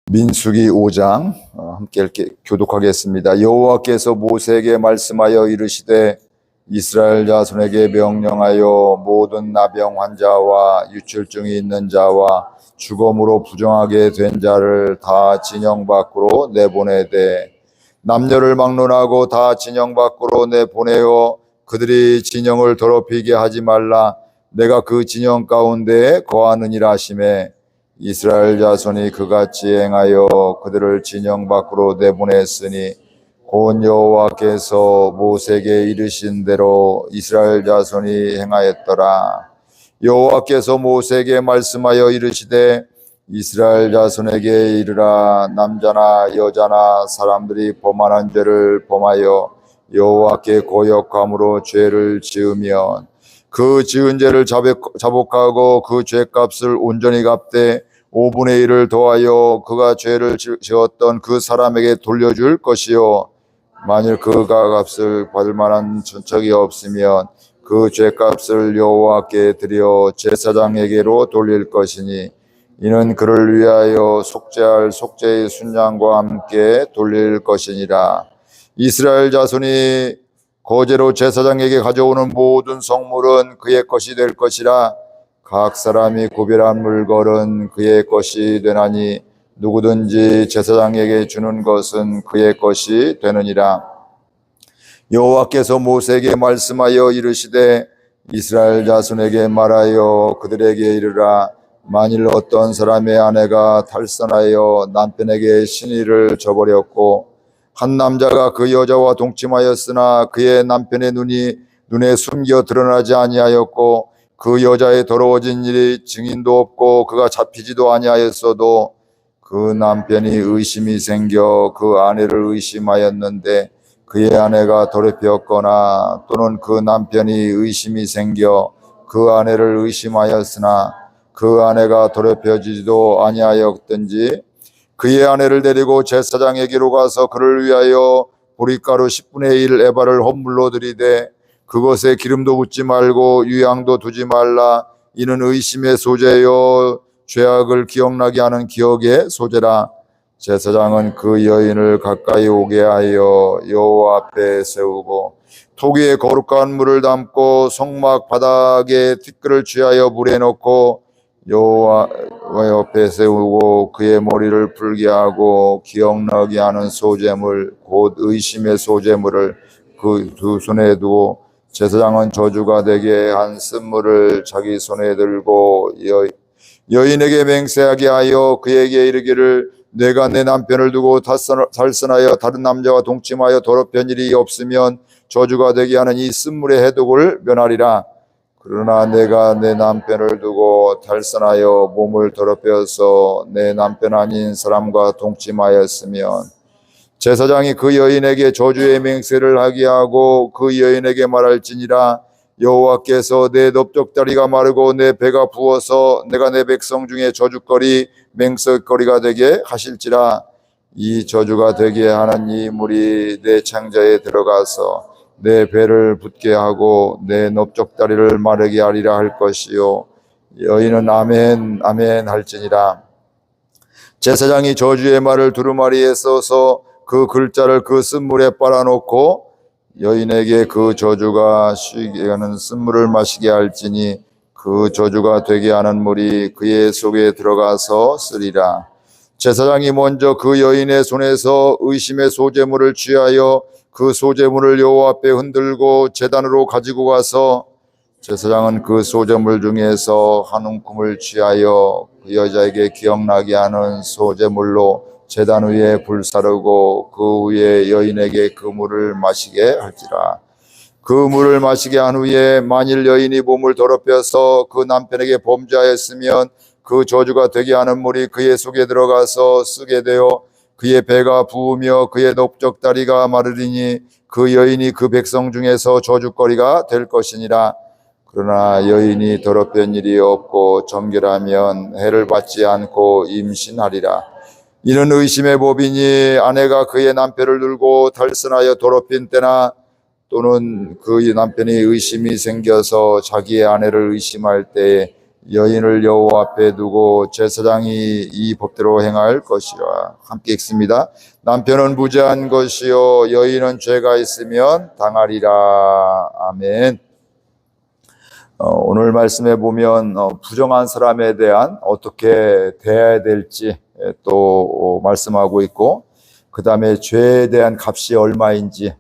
민수기 5장 함께 이렇게 교독하겠습니다. 여호와께서 모세에게 말씀하여 이르시되 이스라엘 자손에게 명령하여 모든 나병 환자와 유출증이 있는 자와 죽음으로 부정하게 된 자를 다 진영 밖으로 내보내되 남녀를 막론하고 다 진영 밖으로 내보내어 그들이 진영을 더럽히게 하지 말라. 내가 그 진영 가운데에 거하느니라 하시매 이스라엘 자손이 그같이 행하여 그들을 진영 밖으로 내보냈으니 곧 여호와께서 모세에게 이르신 대로 이스라엘 자손이 행하였더라. 여호와께서 모세에게 말씀하여 이르시되 이스라엘 자손에게 이르라. 남자나 여자나 사람들이 범하는 죄를 범하여 여호와께 거역함으로 죄를 지으면 그 지은 죄를 자복하고 그 죄값을 온전히 갚되 5분의 1을 더하여 그가 죄를 지었던 그 사람에게 돌려줄 것이요 만일 그가 값을 받을 만한 적이 없으면 그 죄값을 여호와께 드려 제사장에게로 돌릴 것이니 이는 그를 위하여 속죄할 속죄의 순양과 함께 돌릴 것이니라. 이스라엘 자손이 거제로 제사장에게 가져오는 모든 성물은 그의 것이 될 것이라. 각 사람이 구별한 물건은 그의 것이 되나니 누구든지 제사장에게 주는 것은 그의 것이 되느니라. 여호와께서 모세에게 말씀하여 이르시되 이스라엘 자손에게 말하여 그들에게 이르라. 만일 어떤 사람의 아내가 탈선하여 남편에게 신의를 저버렸고 한 남자가 그 여자와 동침하였으나 그의 남편의 눈에 숨겨 드러나지 아니하였고 그 여자의 더러워진 일이 증인도 없고 그가 잡히지도 아니하였어도 그 남편이 의심이 생겨 그 아내를 의심하였는데 그의 아내가 더럽혔거나 또는 그 남편이 의심이 생겨 그 아내를 의심하였으나 그 아내가 더럽혀지지도 아니하였든지 그의 아내를 데리고 제사장에게로 가서 그를 위하여 보리가루 10분의 1 에바를 헌물로 드리되 그것에 기름도 붓지 말고 유향도 두지 말라. 이는 의심의 소재요 죄악을 기억나게 하는 기억의 소재라. 제사장은 그 여인을 가까이 오게 하여 여호와 앞에 세우고 토기에 거룩한 물을 담고 성막 바닥에 티끌을 취하여 물에 넣고 여호와 옆에 세우고 그의 머리를 풀게 하고 기억나게 하는 소재물 곧 의심의 소재물을 그 두 손에 두고 제사장은 저주가 되게 한 쓴물을 자기 손에 들고 여인에게 맹세하게 하여 그에게 이르기를 내가 내 남편을 두고 탈선하여 다른 남자와 동침하여 더럽힌 일이 없으면 저주가 되게 하는 이 쓴물의 해독을 면하리라. 그러나 내가 내 남편을 두고 탈선하여 몸을 더럽혀서 내 남편 아닌 사람과 동침하였으면 제사장이 그 여인에게 저주의 맹세를 하게 하고 그 여인에게 말할지니라. 여호와께서 내 넓적다리가 마르고 내 배가 부어서 내가 내 백성 중에 저주거리 맹세거리가 되게 하실지라. 이 저주가 되게 하는 이 물이 내 창자에 들어가서 내 배를 붓게 하고 내 넓적다리를 마르게 하리라 할 것이요 여인은 아멘 아멘 할지니라. 제사장이 저주의 말을 두루마리에 써서 그 글자를 그 쓴물에 빨아놓고 여인에게 그 저주가 쉬게 하는 쓴물을 마시게 할지니 그 저주가 되게 하는 물이 그의 속에 들어가서 쓰리라. 제사장이 먼저 그 여인의 손에서 의심의 소재물을 취하여 그 소재물을 여호와 앞에 흔들고 제단으로 가지고 가서 제사장은 그 소재물 중에서 한 움큼을 취하여 그 여자에게 기억나게 하는 소재물로 제단 위에 불사르고 그 위에 여인에게 그 물을 마시게 할지라. 그 물을 마시게 한 후에 만일 여인이 몸을 더럽혀서 그 남편에게 범죄하였으면 그 저주가 되게 하는 물이 그의 속에 들어가서 쓰게 되어 그의 배가 부으며 그의 넓적다리가 마르리니 그 여인이 그 백성 중에서 저주거리가 될 것이니라. 그러나 여인이 더럽힌 일이 없고 정결하면 해를 받지 않고 임신하리라. 이는 의심의 법이니 아내가 그의 남편을 들고 탈선하여 더럽힌 때나 또는 그 남편이 의심이 생겨서 자기의 아내를 의심할 때에 여인을 여호와 앞에 두고 제사장이 이 법대로 행할 것이라. 함께 읽습니다. 남편은 무죄한 것이요 여인은 죄가 있으면 당하리라. 아멘. 오늘 말씀에 보면 부정한 사람에 대한 어떻게 대해야 될지 또 말씀하고 있고, 그 다음에 죄에 대한 값이 얼마인지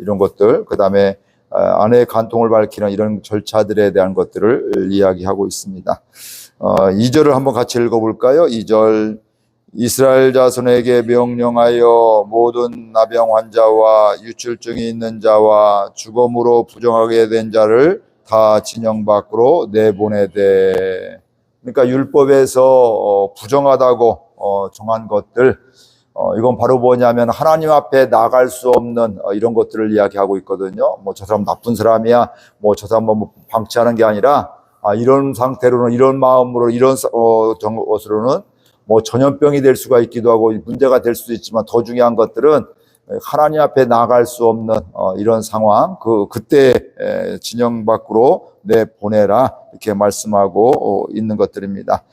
이런 것들, 그 다음에 아내의 간통을 밝히는 이런 절차들에 대한 것들을 이야기하고 있습니다. 2절을 한번 같이 읽어볼까요? 2절. 이스라엘 자손에게 명령하여 모든 나병 환자와 유출증이 있는 자와 죽음으로 부정하게 된 자를 다 진영 밖으로 내보내되. 그러니까 율법에서 부정하다고 정한 것들, 이건 바로 뭐냐면 하나님 앞에 나갈 수 없는 이런 것들을 이야기하고 있거든요. 뭐 저 사람 나쁜 사람이야, 뭐 저 사람 뭐 방치하는 게 아니라, 이런 상태로는, 이런 마음으로, 이런 것으로는 뭐 전염병이 될 수가 있기도 하고 문제가 될 수도 있지만, 더 중요한 것들은 하나님 앞에 나갈 수 없는 이런 상황, 그때 진영 밖으로 내보내라, 이렇게 말씀하고 있는 것들입니다.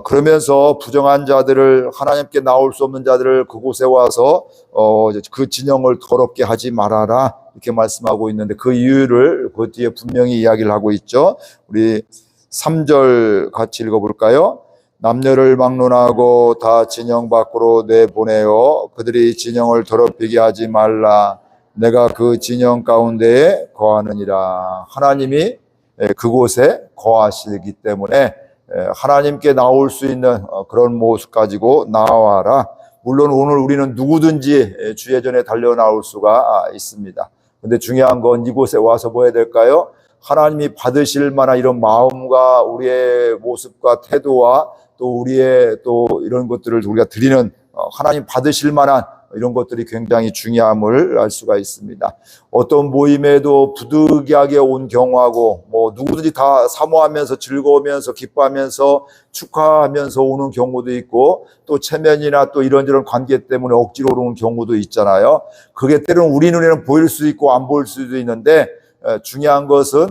그러면서 부정한 자들을, 하나님께 나올 수 없는 자들을 그곳에 와서 그 진영을 더럽게 하지 말아라, 이렇게 말씀하고 있는데, 그 이유를 그 뒤에 분명히 이야기를 하고 있죠. 우리 3절 같이 읽어볼까요? 남녀를 막론하고 다 진영 밖으로 내보내어 그들이 진영을 더럽히게 하지 말라. 내가 그 진영 가운데에 거하느니라. 하나님이 그곳에 거하시기 때문에 하나님께 나올 수 있는 그런 모습 가지고 나와라. 물론 오늘 우리는 누구든지 주의 전에 달려 나올 수가 있습니다. 근데 중요한 건 이곳에 와서 뭐 해야 될까요? 하나님이 받으실 만한 이런 마음과 우리의 모습과 태도와 또 우리의 또 이런 것들을 우리가 드리는, 하나님 받으실 만한 이런 것들이 굉장히 중요함을 알 수가 있습니다. 어떤 모임에도 부득이하게 온 경우하고, 뭐 누구든지 다 사모하면서 즐거우면서 기뻐하면서 축하하면서 오는 경우도 있고, 또 체면이나 또 이런저런 관계 때문에 억지로 오는 경우도 있잖아요. 그게 때로는 우리 눈에는 보일 수 있고 안 보일 수도 있는데, 중요한 것은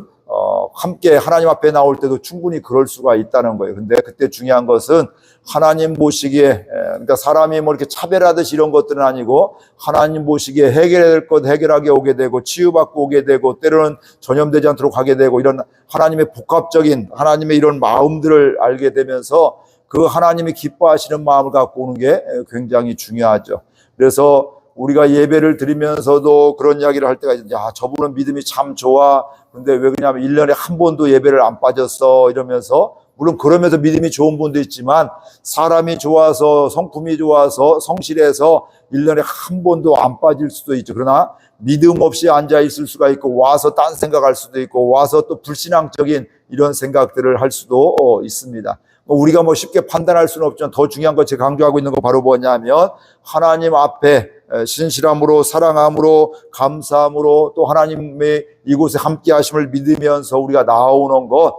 함께 하나님 앞에 나올 때도 충분히 그럴 수가 있다는 거예요. 근데 그때 중요한 것은 하나님 보시기에, 그러니까 사람이 뭐 이렇게 차별하듯이 이런 것들은 아니고, 하나님 보시기에 해결해야 될 것 해결하게 오게 되고, 치유받고 오게 되고, 때로는 전염되지 않도록 하게 되고, 이런 하나님의 복합적인 하나님의 이런 마음들을 알게 되면서 그 하나님이 기뻐하시는 마음을 갖고 오는 게 굉장히 중요하죠. 그래서 우리가 예배를 드리면서도 그런 이야기를 할 때가 있는데, 저분은 믿음이 참 좋아. 근데 왜 그러냐면 1년에 한 번도 예배를 안 빠졌어, 이러면서. 물론 그러면서 믿음이 좋은 분도 있지만, 사람이 좋아서, 성품이 좋아서, 성실해서 1년에 한 번도 안 빠질 수도 있죠. 그러나 믿음 없이 앉아 있을 수가 있고, 와서 딴 생각할 수도 있고, 와서 또 불신앙적인 이런 생각들을 할 수도 있습니다. 우리가 뭐 쉽게 판단할 수는 없지만, 더 중요한 거 제가 강조하고 있는 거 바로 뭐냐면, 하나님 앞에 신실함으로, 사랑함으로, 감사함으로, 또 하나님의 이곳에 함께 하심을 믿으면서 우리가 나오는 것,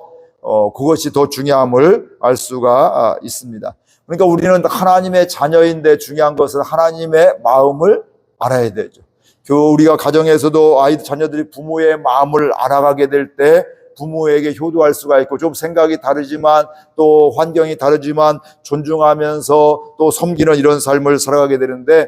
그것이 더 중요함을 알 수가 있습니다. 그러니까 우리는 하나님의 자녀인데, 중요한 것은 하나님의 마음을 알아야 되죠. 우리가 가정에서도 자녀들이 부모의 마음을 알아가게 될 때 부모에게 효도할 수가 있고, 좀 생각이 다르지만 또 환경이 다르지만 존중하면서 또 섬기는 이런 삶을 살아가게 되는데,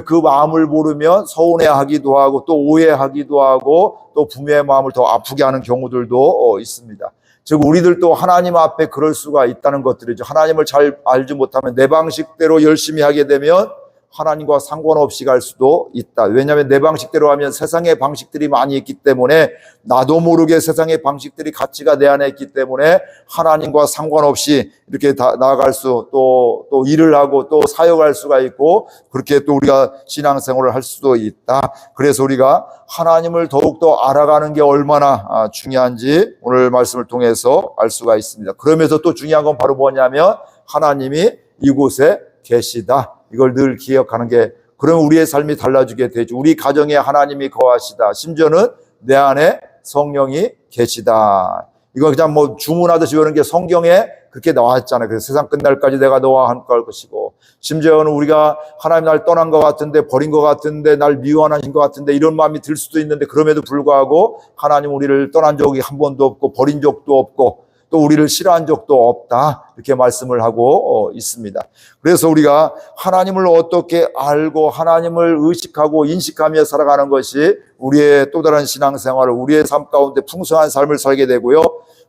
그 마음을 모르면 서운해하기도 하고 또 오해하기도 하고 또 부모의 마음을 더 아프게 하는 경우들도 있습니다. 즉 우리들도 하나님 앞에 그럴 수가 있다는 것들이죠. 하나님을 잘 알지 못하면 내 방식대로 열심히 하게 되면 하나님과 상관없이 갈 수도 있다. 왜냐하면 내 방식대로 하면 세상의 방식들이 많이 있기 때문에, 나도 모르게 세상의 방식들이 가치가 내 안에 있기 때문에 하나님과 상관없이 이렇게 나아갈 또 일을 하고 또 사역할 수가 있고, 그렇게 또 우리가 신앙생활을 할 수도 있다. 그래서 우리가 하나님을 더욱더 알아가는 게 얼마나 중요한지 오늘 말씀을 통해서 알 수가 있습니다. 그러면서 또 중요한 건 바로 뭐냐면, 하나님이 이곳에 계시다. 이걸 늘 기억하는 게, 그럼 우리의 삶이 달라지게 되죠. 우리 가정에 하나님이 거하시다. 심지어는 내 안에 성령이 계시다. 이거 그냥 뭐 주문하듯이 외우는 게 성경에 그렇게 나왔잖아요. 그래서 세상 끝날까지 내가 너와 함께 할 것이고, 심지어는 우리가 하나님 날 떠난 것 같은데, 버린 것 같은데, 날 미워하신 것 같은데 이런 마음이 들 수도 있는데, 그럼에도 불구하고 하나님 우리를 떠난 적이 한 번도 없고 버린 적도 없고, 또 우리를 싫어한 적도 없다. 이렇게 말씀을 하고 있습니다. 그래서 우리가 하나님을 어떻게 알고 하나님을 의식하고 인식하며 살아가는 것이 우리의 또 다른 신앙생활을 우리의 삶 가운데 풍성한 삶을 살게 되고요.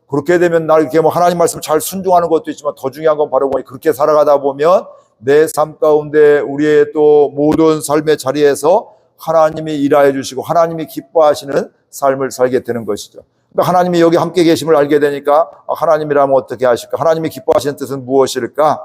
그렇게 되면 나 이렇게 뭐 하나님 말씀 잘 순종하는 것도 있지만 더 중요한 건 바로 그렇게 살아가다 보면 내 삶 가운데 우리의 또 모든 삶의 자리에서 하나님이 일하여 주시고 하나님이 기뻐하시는 삶을 살게 되는 것이죠. 그러니까 하나님이 여기 함께 계심을 알게 되니까 하나님이라면 어떻게 하실까? 하나님이 기뻐하시는 뜻은 무엇일까?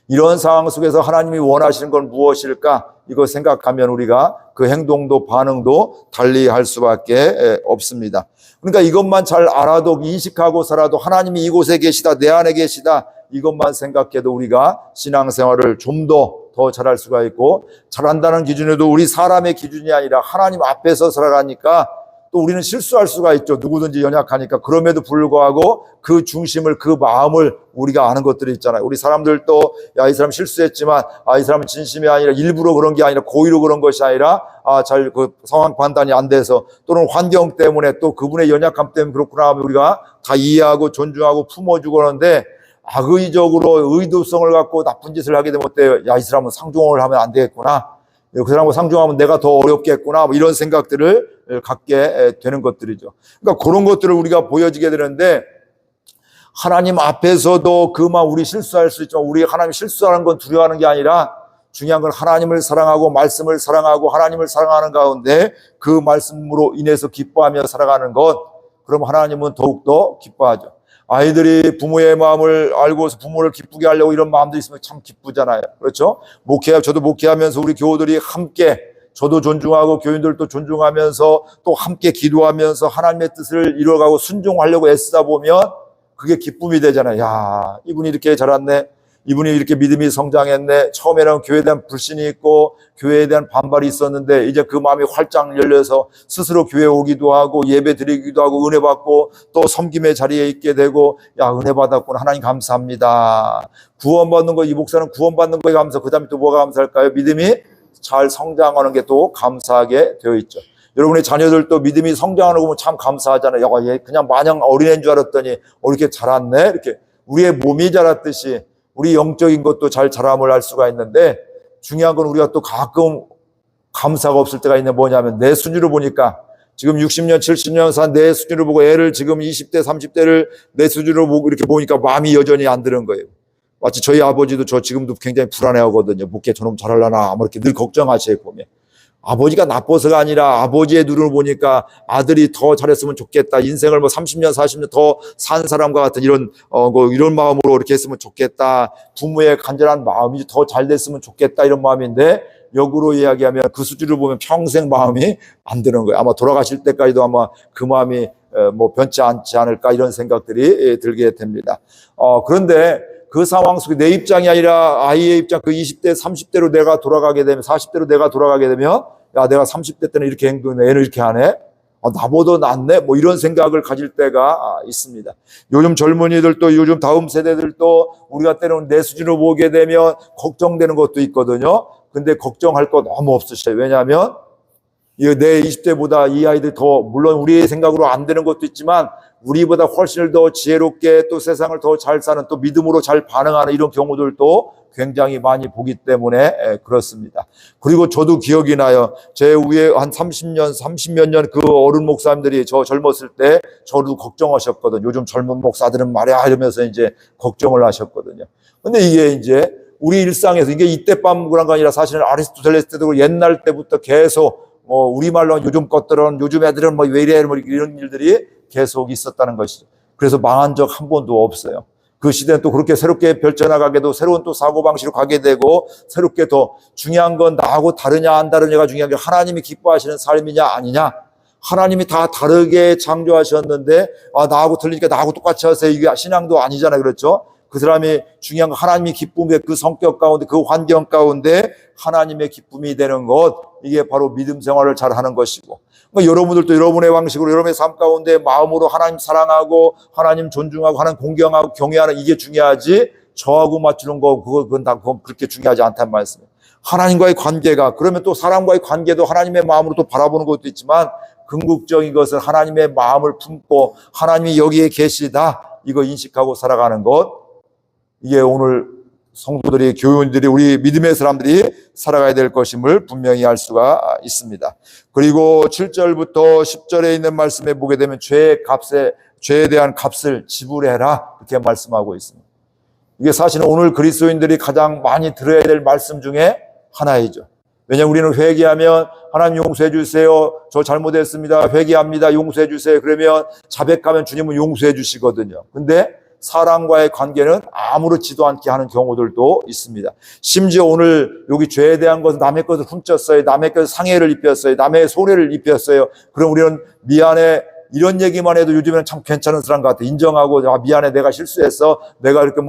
이런 상황 속에서 하나님이 원하시는 건 무엇일까? 이거 생각하면 우리가 그 행동도 반응도 달리 할 수밖에 없습니다. 그러니까 이것만 잘 알아도 인식하고 살아도 하나님이 이곳에 계시다, 내 안에 계시다, 이것만 생각해도 우리가 신앙생활을 좀 더 잘할 수가 있고, 잘한다는 기준에도 우리 사람의 기준이 아니라 하나님 앞에서 살아가니까 또 우리는 실수할 수가 있죠. 누구든지 연약하니까. 그럼에도 불구하고 그 중심을, 그 마음을 우리가 아는 것들이 있잖아요. 우리 사람들도 야, 이 사람 실수했지만 이 사람은 진심이 아니라 일부러 그런 게 아니라 고의로 그런 것이 아니라 잘 그 상황 판단이 안 돼서 또는 환경 때문에 또 그분의 연약함 때문에 그렇구나 하면 우리가 다 이해하고 존중하고 품어주고 하는데, 악의적으로 의도성을 갖고 나쁜 짓을 하게 되면 어때요? 야, 이 사람은 상종을 하면 안 되겠구나. 그 사람하고 상종하면 내가 더 어렵겠구나. 뭐 이런 생각들을 갖게 되는 것들이죠. 그러니까 그런 것들을 우리가 보여지게 되는데, 하나님 앞에서도 그만 우리 실수할 수 있지만 우리 하나님 실수하는 건 두려워하는 게 아니라 중요한 건 하나님을 사랑하고 말씀을 사랑하고 하나님을 사랑하는 가운데 그 말씀으로 인해서 기뻐하며 살아가는 것, 그럼 하나님은 더욱더 기뻐하죠. 아이들이 부모의 마음을 알고서 부모를 기쁘게 하려고 이런 마음도 있으면 참 기쁘잖아요. 그렇죠? 저도 목회하면서 우리 교우들이 함께, 저도 존중하고 교인들도 존중하면서 또 함께 기도하면서 하나님의 뜻을 이뤄가고 순종하려고 애쓰다 보면 그게 기쁨이 되잖아요. 야, 이분이 이렇게 자랐네. 이분이 이렇게 믿음이 성장했네. 처음에는 교회에 대한 불신이 있고 교회에 대한 반발이 있었는데 이제 그 마음이 활짝 열려서 스스로 교회에 오기도 하고 예배 드리기도 하고 은혜 받고 또 섬김의 자리에 있게 되고, 야, 은혜 받았구나. 하나님 감사합니다. 구원받는 거, 이 목사는 구원받는 거에 감사. 그 다음에 또 뭐가 감사할까요? 믿음이 잘 성장하는 게 또 감사하게 되어 있죠. 여러분의 자녀들도 믿음이 성장하는 거 보면 참 감사하잖아요. 야, 얘 그냥 마냥 어린애인 줄 알았더니 이렇게 자랐네. 이렇게 우리의 몸이 자랐듯이 우리 영적인 것도 잘 자람을 할 수가 있는데, 중요한 건 우리가 또 가끔 감사가 없을 때가 있는 뭐냐면 내 수준으로 보니까 지금 60년, 70년 산 내 수준으로 보고 애를 지금 20대, 30대를 내 수준으로 보고 이렇게 보니까 마음이 여전히 안 드는 거예요. 마치 저희 아버지도 저 지금도 굉장히 불안해하거든요. 목회 저놈 잘하려나 뭐 이렇게 늘 걱정하시고 보면. 아버지가 나빠서가 아니라 아버지의 눈을 보니까 아들이 더 잘했으면 좋겠다. 인생을 뭐 30년, 40년 더 산 사람과 같은 이런 마음으로 이렇게 했으면 좋겠다. 부모의 간절한 마음이 더 잘 됐으면 좋겠다. 이런 마음인데, 역으로 이야기하면 그 수준을 보면 평생 마음이 안 드는 거예요. 아마 돌아가실 때까지도 아마 그 마음이 뭐 변치 않지 않을까 이런 생각들이 들게 됩니다. 그런데 그 상황 속에 내 입장이 아니라 아이의 입장, 그 20대, 30대로 내가 돌아가게 되면, 40대로 내가 돌아가게 되면, 야, 내가 30대 때는 이렇게 행동해, 애는 이렇게 하네? 나보다 낫네? 뭐 이런 생각을 가질 때가 있습니다. 요즘 젊은이들도, 요즘 다음 세대들도 우리가 때로는 내 수준으로 보게 되면 걱정되는 것도 있거든요. 근데 걱정할 거 너무 없으셔요. 왜냐하면 내 20대보다 이 아이들 더, 물론 우리의 생각으로 안 되는 것도 있지만 우리보다 훨씬 더 지혜롭게 또 세상을 더 잘 사는, 또 믿음으로 잘 반응하는 이런 경우들도 굉장히 많이 보기 때문에 그렇습니다. 그리고 저도 기억이 나요. 제 위에 한 30몇 년 그 어른 목사님들이 저 젊었을 때 저도 걱정하셨거든요. 요즘 젊은 목사들은 말이야 이러면서 이제 걱정을 하셨거든요. 근데 이게 이제 우리 일상에서 이게 이때 밤 그런 거 아니라 사실은 아리스토텔레스 때도 옛날 때부터 계속 우리말로 요즘 것들은, 요즘 애들은 뭐 왜 이래, 뭐 이런 일들이 계속 있었다는 것이죠. 그래서 망한 적 한 번도 없어요. 그 시대는 또 그렇게 새롭게 펼쳐나가게도 새로운 또 사고방식으로 가게 되고, 새롭게 더 중요한 건 나하고 다르냐 안 다르냐가 중요한 게 하나님이 기뻐하시는 삶이냐 아니냐. 하나님이 다 다르게 창조하셨는데 나하고 틀리니까 나하고 똑같이 하세요. 이게 신앙도 아니잖아요. 그렇죠? 그 사람이 중요한 건 하나님이 기쁨의 그 성격 가운데, 그 환경 가운데 하나님의 기쁨이 되는 것, 이게 바로 믿음 생활을 잘 하는 것이고, 여러분들도 여러분의 방식으로 여러분의 삶 가운데 마음으로 하나님 사랑하고 하나님 존중하고 하나님 공경하고 경외하는, 이게 중요하지 저하고 맞추는 거 그건 그렇게 중요하지 않다는 말씀이에요. 하나님과의 관계가, 그러면 또 사람과의 관계도 하나님의 마음으로 또 바라보는 것도 있지만, 궁극적인 것은 하나님의 마음을 품고 하나님이 여기에 계시다, 이거 인식하고 살아가는 것, 이게 오늘 성도들이, 교인들이, 우리 믿음의 사람들이 살아가야 될 것임을 분명히 알 수가 있습니다. 그리고 7절부터 10절에 있는 말씀에 보게 되면 죄에 대한 값을 지불해라, 이렇게 말씀하고 있습니다. 이게 사실은 오늘 그리스도인들이 가장 많이 들어야 될 말씀 중에 하나이죠. 왜냐하면 우리는 회개하면 하나님 용서해 주세요, 저 잘못했습니다, 회개합니다, 용서해 주세요, 그러면 자백하면 주님은 용서해 주시거든요. 근데 사람과의 관계는 아무렇지도 않게 하는 경우들도 있습니다. 심지어 오늘 여기 죄에 대한 것은 남의 것을 훔쳤어요, 남의 것을 상해를 입혔어요, 남의 손해를 입혔어요. 그럼 우리는 미안해, 이런 얘기만 해도 요즘에는 참 괜찮은 사람 같아. 인정하고, 아, 미안해, 내가 실수했어, 내가 이렇게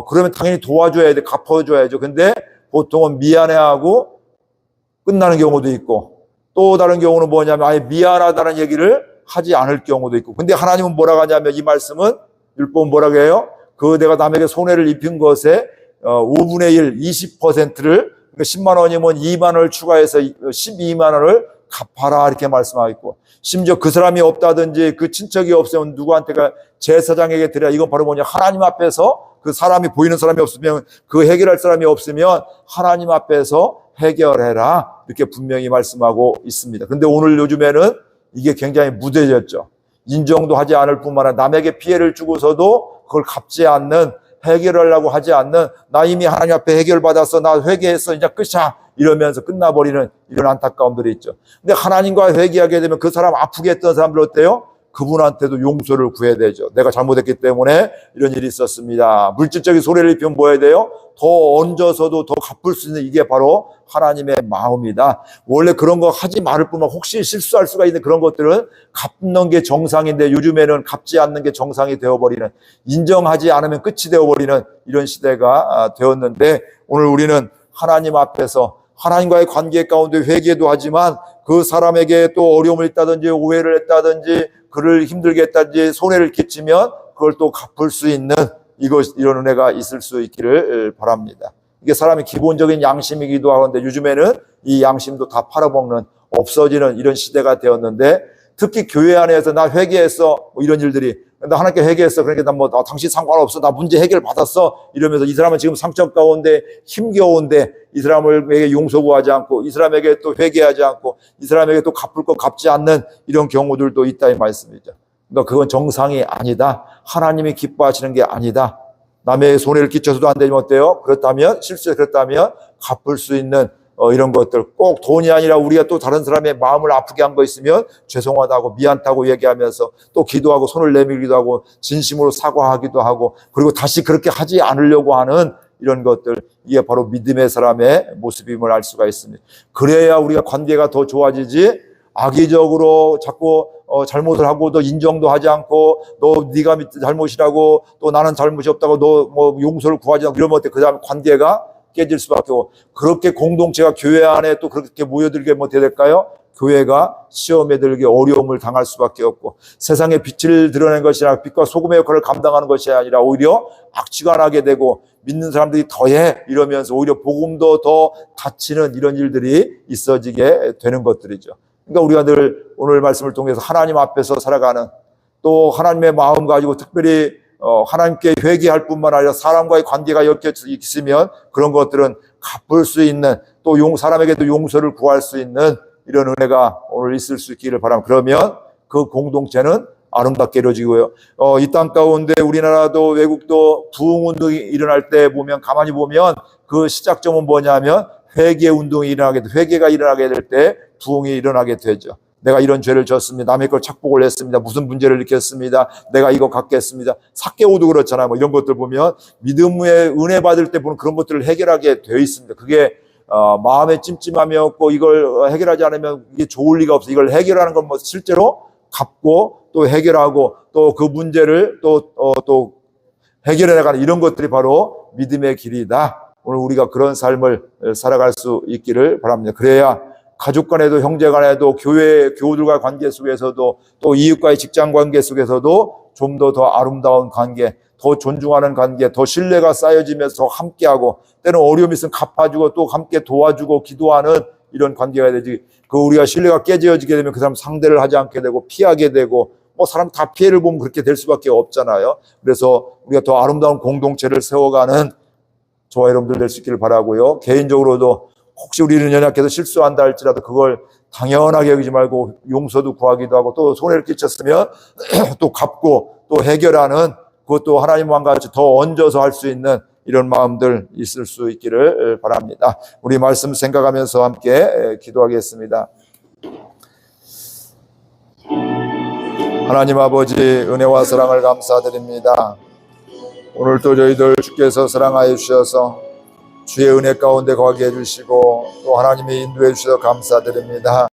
그러면 당연히 도와줘야 돼, 갚아줘야죠. 근데 보통은 미안해하고 끝나는 경우도 있고, 또 다른 경우는 뭐냐면 아예 미안하다는 얘기를 하지 않을 경우도 있고. 근데 하나님은 뭐라고 하냐면, 이 말씀은, 율법은 뭐라고 해요? 내가 남에게 손해를 입힌 것에 5분의 1, 20%를, 그러니까 10만 원이면 2만 원을 추가해서 12만 원을 갚아라, 이렇게 말씀하고 있고, 심지어 그 사람이 없다든지 그 친척이 없으면 누구한테가 제사장에게 드려야, 이건 바로 뭐냐, 하나님 앞에서 그 사람이, 보이는 사람이 없으면, 그 해결할 사람이 없으면 하나님 앞에서 해결해라, 이렇게 분명히 말씀하고 있습니다. 근데 오늘 요즘에는 이게 굉장히 무뎌졌죠. 인정도 하지 않을 뿐만 아니라 남에게 피해를 주고서도 그걸 갚지 않는, 해결하려고 하지 않는, 나 이미 하나님 앞에 해결받았어, 나 회개했어, 이제 끝이야, 이러면서 끝나버리는 이런 안타까움들이 있죠. 근데 하나님과 회개하게 되면 그 사람, 아프게 했던 사람들 어때요? 그분한테도 용서를 구해야 되죠. 내가 잘못했기 때문에 이런 일이 있었습니다. 물질적인 손해를 입히면 뭐 해야 돼요? 더 얹어서도 더 갚을 수 있는, 이게 바로 하나님의 마음이다. 원래 그런 거 하지 말을 뿐만, 혹시 실수할 수가 있는 그런 것들은 갚는 게 정상인데, 요즘에는 갚지 않는 게 정상이 되어버리는, 인정하지 않으면 끝이 되어버리는 이런 시대가 되었는데, 오늘 우리는 하나님 앞에서 하나님과의 관계 가운데 회개도 하지만, 그 사람에게 또 어려움을 있다든지 오해를 했다든지 그를 힘들게 했다든지 손해를 끼치면 그걸 또 갚을 수 있는 이런 은혜가 있을 수 있기를 바랍니다. 이게 사람의 기본적인 양심이기도 하는데, 요즘에는 이 양심도 다 팔아먹는, 없어지는 이런 시대가 되었는데, 특히 교회 안에서 나 회개했어, 이런 일들이, 나 하나님께 회개했어, 그러니까 당신 상관없어, 나 문제 해결 받았어, 이러면서 이 사람은 지금 상처 가운데 힘겨운데 이 사람에게 용서 구하지 않고, 이 사람에게 또 회개하지 않고, 이 사람에게 또 갚을 거 갚지 않는 이런 경우들도 있다, 이 말씀이죠. 그러니까 그건 정상이 아니다. 하나님이 기뻐하시는 게 아니다. 남의 손해를 끼쳐서도 안 되면 어때요? 그렇다면, 실수에 그렇다면 갚을 수 있는 이런 것들, 꼭 돈이 아니라 우리가 또 다른 사람의 마음을 아프게 한 거 있으면 죄송하다고, 미안하다고 얘기하면서 또 기도하고 손을 내밀기도 하고 진심으로 사과하기도 하고, 그리고 다시 그렇게 하지 않으려고 하는 이런 것들, 이게 바로 믿음의 사람의 모습임을 알 수가 있습니다. 그래야 우리가 관계가 더 좋아지지, 악의적으로 자꾸 잘못을 하고도 인정도 하지 않고, 네가 잘못이라고, 또 나는 잘못이 없다고 너 용서를 구하지 않고 이러면 어때? 그 다음에 관계가 깨질 수밖에 없고, 그렇게 공동체가 교회 안에 또 그렇게 모여들게 어떻게 될까요? 교회가 시험에 들게 어려움을 당할 수밖에 없고, 세상에 빛을 드러내는 것이 아니라 빛과 소금의 역할을 감당하는 것이 아니라 오히려 악취가 나게 되고, 믿는 사람들이 더해 이러면서 오히려 복음도 더 닫히는 이런 일들이 있어지게 되는 것들이죠. 그러니까 우리가 늘 오늘 말씀을 통해서 하나님 앞에서 살아가는, 또 하나님의 마음 가지고 특별히 하나님께 회개할 뿐만 아니라 사람과의 관계가 엮여 있으면 그런 것들은 갚을 수 있는, 또 사람에게도 용서를 구할 수 있는 이런 은혜가 오늘 있을 수 있기를 바랍니다. 그러면 그 공동체는 아름답게 이루어지고요. 이 땅 가운데 우리나라도 외국도 부흥운동이 일어날 때 보면, 가만히 보면 그 시작점은 뭐냐면 회개 운동이 일어나게 돼, 회개가 일어나게 될 때 부흥이 일어나게 되죠. 내가 이런 죄를 졌습니다. 남의 걸 착복을 했습니다. 무슨 문제를 일으켰습니다. 내가 이거 갖겠습니다. 삭개오도 그렇잖아요. 이런 것들 보면 믿음의 은혜 받을 때 보는 그런 것들을 해결하게 되어 있습니다. 그게 마음에 찜찜함이 없고, 이걸 해결하지 않으면 이게 좋을 리가 없어. 이걸 해결하는 건 실제로 갚고 또 해결하고 또 그 문제를 또 해결해 나가는 이런 것들이 바로 믿음의 길이다. 오늘 우리가 그런 삶을 살아갈 수 있기를 바랍니다. 그래야 가족 간에도, 형제 간에도, 교우들과의 관계 속에서도, 또 이웃과의 직장 관계 속에서도 좀 더 아름다운 관계, 더 존중하는 관계, 더 신뢰가 쌓여지면서 더 함께하고, 때는 어려움이 있으면 갚아주고 또 함께 도와주고 기도하는 이런 관계가 되지. 우리가 신뢰가 깨져지게 되면 그 사람 상대를 하지 않게 되고 피하게 되고, 뭐 사람 다 피해를 보면 그렇게 될 수밖에 없잖아요. 그래서 우리가 더 아름다운 공동체를 세워가는 저와 여러분들 될 수 있기를 바라고요. 개인적으로도 혹시 우리는 연약해서 실수한다 할지라도 그걸 당연하게 여기지 말고 용서도 구하기도 하고, 또 손해를 끼쳤으면 또 갚고 또 해결하는, 그것도 하나님과 같이 더 얹어서 할 수 있는 이런 마음들 있을 수 있기를 바랍니다. 우리 말씀 생각하면서 함께 기도하겠습니다. 하나님 아버지, 은혜와 사랑을 감사드립니다. 오늘도 저희들 주께서 사랑하여 주셔서 주의 은혜 가운데 거하게 해주시고 또 하나님이 인도해 주셔서 감사드립니다.